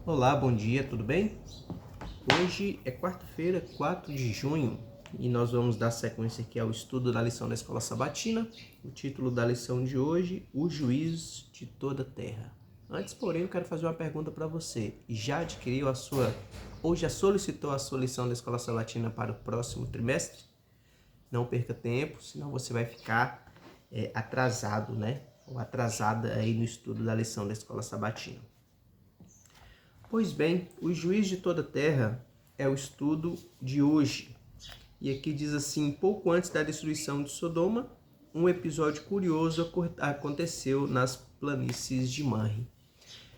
Olá, bom dia, tudo bem? Hoje é quarta-feira, 4 de junho, e nós vamos dar sequência aqui ao estudo da lição da Escola Sabatina. O título da lição de hoje, O Juiz de Toda a Terra. Antes, porém, eu quero fazer uma pergunta para você. Já adquiriu ou já solicitou a sua lição da Escola Sabatina para o próximo trimestre? Não perca tempo, senão você vai ficar atrasado, né? Ou atrasada aí no estudo da lição da Escola Sabatina. Pois bem, o juiz de toda a terra é o estudo de hoje. E aqui diz assim: pouco antes da destruição de Sodoma, um episódio curioso aconteceu nas planícies de Manre.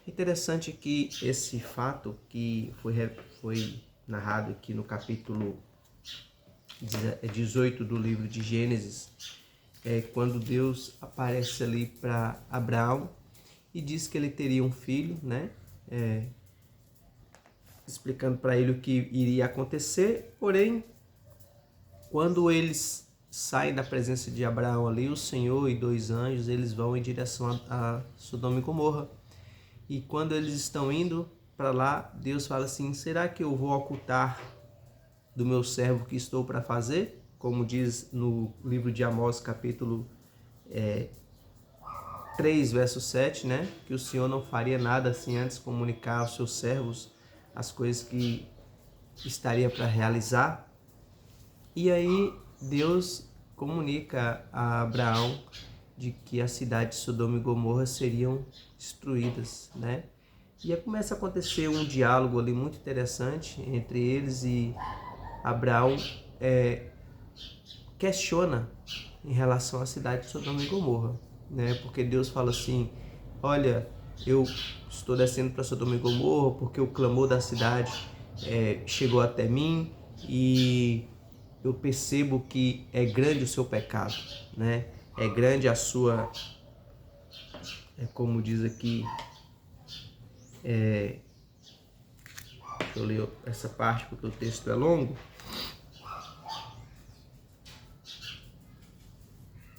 Interessante que esse fato que foi narrado aqui no capítulo 18 do livro de Gênesis, é quando Deus aparece ali para Abraão e diz que ele teria um filho, né? Explicando para ele o que iria acontecer, porém, quando eles saem da presença de Abraão ali, o Senhor e dois anjos, eles vão em direção a Sodoma e Gomorra. E quando eles estão indo para lá, Deus fala assim: será que eu vou ocultar do meu servo o que estou para fazer? Como diz no livro de Amós, capítulo 3, verso 7, né? Que o Senhor não faria nada assim antes de comunicar aos seus servos as coisas que estaria para realizar. E aí Deus comunica a Abraão de que a cidade de Sodoma e Gomorra seriam destruídas, né? E aí começa a acontecer um diálogo ali muito interessante entre eles, e Abraão questiona em relação à cidade de Sodoma e Gomorra, né? Porque Deus fala assim: olha, eu estou descendo para Sodoma e Gomorra porque o clamor da cidade chegou até mim, e eu percebo que é grande o seu pecado, né? É grande a sua, como diz aqui, deixa eu ler essa parte porque o texto é longo,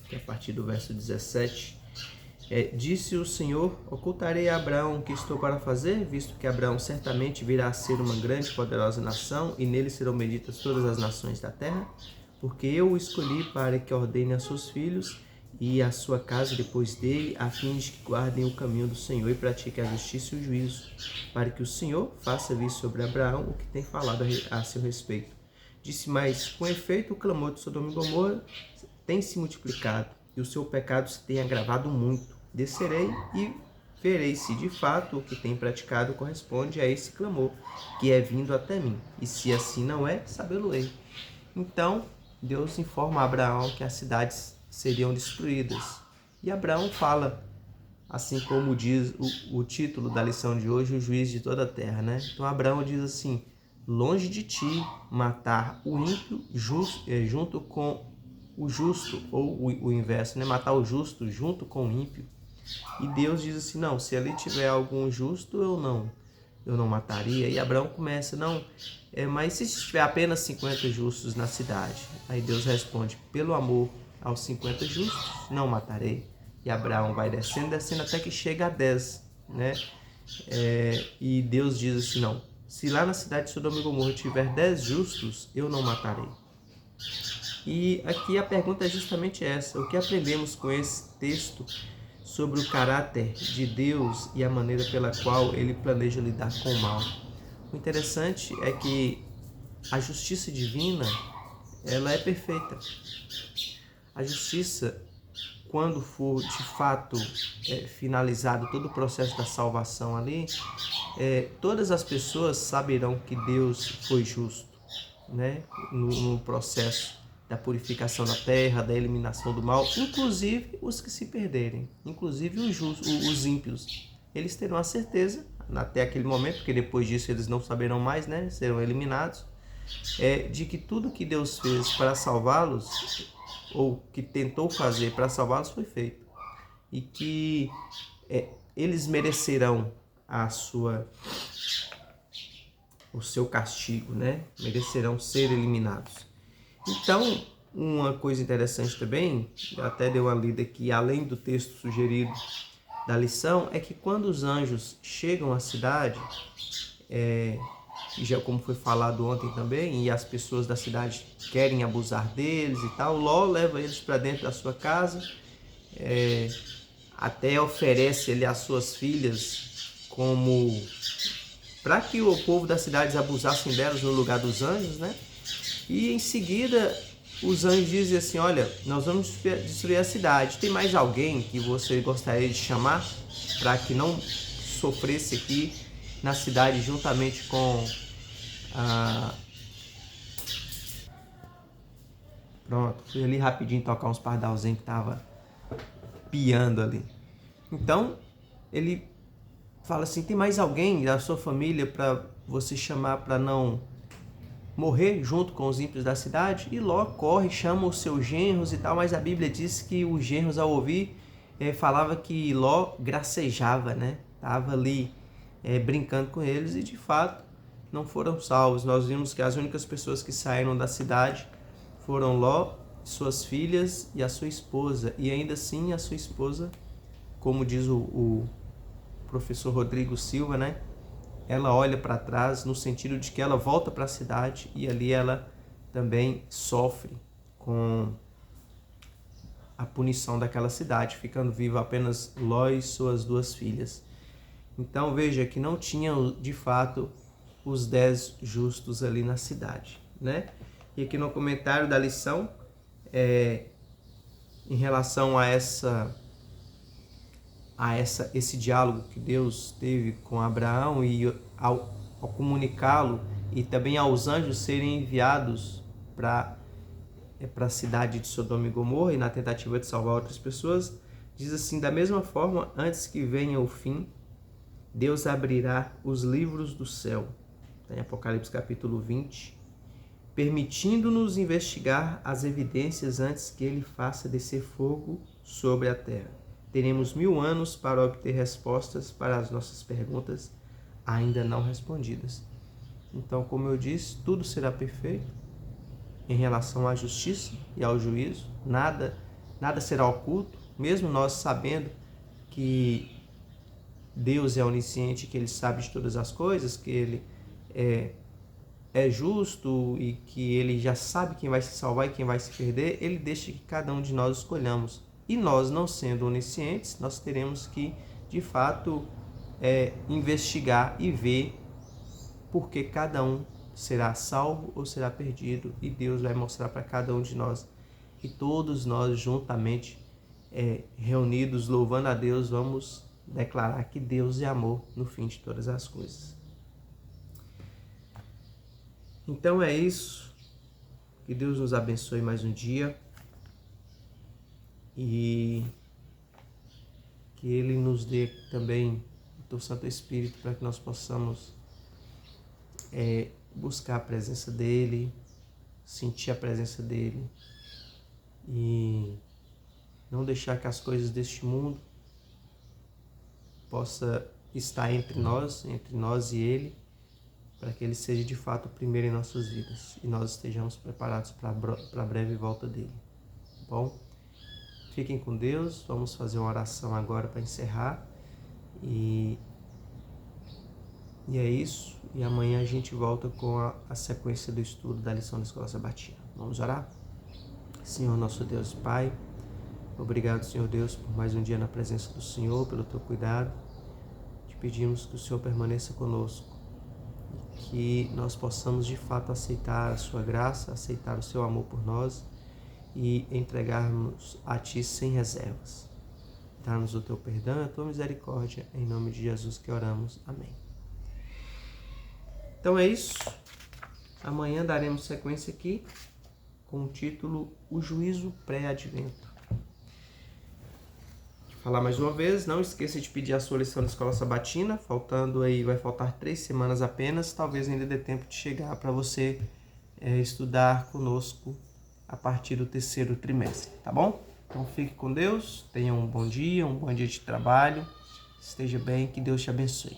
que é a partir do verso 17. Disse o Senhor: ocultarei a Abraão o que estou para fazer, visto que Abraão certamente virá a ser uma grande e poderosa nação, e nele serão benditas todas as nações da terra, porque eu o escolhi para que ordene a seus filhos e a sua casa depois dele, a fim de que guardem o caminho do Senhor e pratiquem a justiça e o juízo, para que o Senhor faça vir sobre Abraão o que tem falado a seu respeito. Disse mais: com efeito, o clamor de Sodoma e Gomorra tem se multiplicado, e o seu pecado se tem agravado muito. Descerei e verei se de fato o que tem praticado corresponde a esse clamor que é vindo até mim. E se assim não é, sabê-lo-ei. Então Deus informa a Abraão que as cidades seriam destruídas. E Abraão fala, assim como diz o título da lição de hoje, o juiz de toda a terra, né? Então Abraão diz assim: longe de ti matar o ímpio junto com o justo, ou o inverso, né? Matar o justo junto com o ímpio. E Deus diz assim: não, se ali tiver algum justo, eu não mataria. E Abraão começa: não, mas se tiver apenas 50 justos na cidade? Aí Deus responde: pelo amor aos 50 justos, não matarei. E Abraão vai descendo até que chega a 10, né? E Deus diz assim: não, se lá na cidade de Sodoma e Gomorra tiver 10 justos, eu não matarei. E aqui a pergunta é justamente essa: o que aprendemos com esse texto sobre o caráter de Deus e a maneira pela qual ele planeja lidar com o mal? O interessante é que a justiça divina, ela é perfeita. A justiça, quando for de fato finalizado todo o processo da salvação ali, todas as pessoas saberão que Deus foi justo, né? No processo da purificação da terra, da eliminação do mal, inclusive os que se perderem, inclusive os ímpios. Eles terão a certeza, até aquele momento, porque depois disso eles não saberão mais, né? Serão eliminados, de que tudo que Deus fez para salvá-los, ou que tentou fazer para salvá-los, foi feito. E que eles merecerão o seu castigo, né? Merecerão ser eliminados. Então, uma coisa interessante também, até dei uma lida aqui, além do texto sugerido da lição é que quando os anjos chegam à cidade, e já como foi falado ontem também, e as pessoas da cidade querem abusar deles e tal, Ló leva eles para dentro da sua casa, até oferece ele as suas filhas como para que o povo da cidade abusassem delas no lugar dos anjos, né? E em seguida os anjos dizem assim: olha, nós vamos destruir a cidade. Tem mais alguém que você gostaria de chamar para que não sofresse aqui na cidade juntamente com a... Pronto, fui ali rapidinho tocar uns pardalzinhos que tava piando ali. Então, ele fala assim: tem mais alguém da sua família para você chamar para não morrer junto com os ímpios da cidade? E Ló corre, chama os seus genros e tal, mas a Bíblia diz que os genros, ao ouvir, falava que Ló gracejava, né? Tava ali brincando com eles, e de fato não foram salvos. Nós vimos que as únicas pessoas que saíram da cidade foram Ló, suas filhas e a sua esposa, e ainda assim a sua esposa, como diz o professor Rodrigo Silva, né? Ela olha para trás no sentido de que ela volta para a cidade e ali ela também sofre com a punição daquela cidade, ficando viva apenas Ló e suas 2 filhas. Então veja que não tinham de fato os 10 justos ali na cidade, né? E aqui no comentário da lição, em relação a esse diálogo que Deus teve com Abraão, e ao comunicá-lo, e também aos anjos serem enviados para a cidade de Sodoma e Gomorra, e na tentativa de salvar outras pessoas, diz assim: da mesma forma, antes que venha o fim, Deus abrirá os livros do céu, em Apocalipse capítulo 20, permitindo-nos investigar as evidências antes que ele faça descer fogo sobre a terra. Teremos 1000 anos para obter respostas para as nossas perguntas ainda não respondidas. Então, como eu disse, tudo será perfeito em relação à justiça e ao juízo. Nada será oculto, mesmo nós sabendo que Deus é onisciente, que Ele sabe de todas as coisas, que Ele é justo e que Ele já sabe quem vai se salvar e quem vai se perder. Ele deixa que cada um de nós escolhamos. E nós, não sendo oniscientes, nós teremos que, de fato, investigar e ver por que cada um será salvo ou será perdido. E Deus vai mostrar para cada um de nós. E todos nós, juntamente, reunidos, louvando a Deus, vamos declarar que Deus é amor no fim de todas as coisas. Então é isso. Que Deus nos abençoe mais um dia. E que Ele nos dê também o Teu Santo Espírito para que nós possamos buscar a presença dEle, sentir a presença dEle e não deixar que as coisas deste mundo possa estar entre nós e Ele, para que Ele seja de fato o primeiro em nossas vidas e nós estejamos preparados para a breve volta dEle. Bom? Fiquem com Deus, vamos fazer uma oração agora para encerrar e é isso. E amanhã a gente volta com a sequência do estudo da lição da Escola Sabatina. Vamos orar? Senhor nosso Deus e Pai, obrigado, Senhor Deus, por mais um dia na presença do Senhor, pelo Teu cuidado. Te pedimos que o Senhor permaneça conosco e que nós possamos de fato aceitar a Sua graça, aceitar o Seu amor por nós e entregarmos a Ti sem reservas. Dá-nos o Teu perdão e a Tua misericórdia, em nome de Jesus que oramos. Amém. Então é isso. Amanhã daremos sequência aqui com o título O Juízo Pré-Advento. Vou falar mais uma vez, não esqueça de pedir a sua lição da Escola Sabatina, vai faltar 3 semanas apenas, talvez ainda dê tempo de chegar para você estudar conosco a partir do 3º trimestre, tá bom? Então fique com Deus, tenha um bom dia de trabalho, esteja bem, que Deus te abençoe.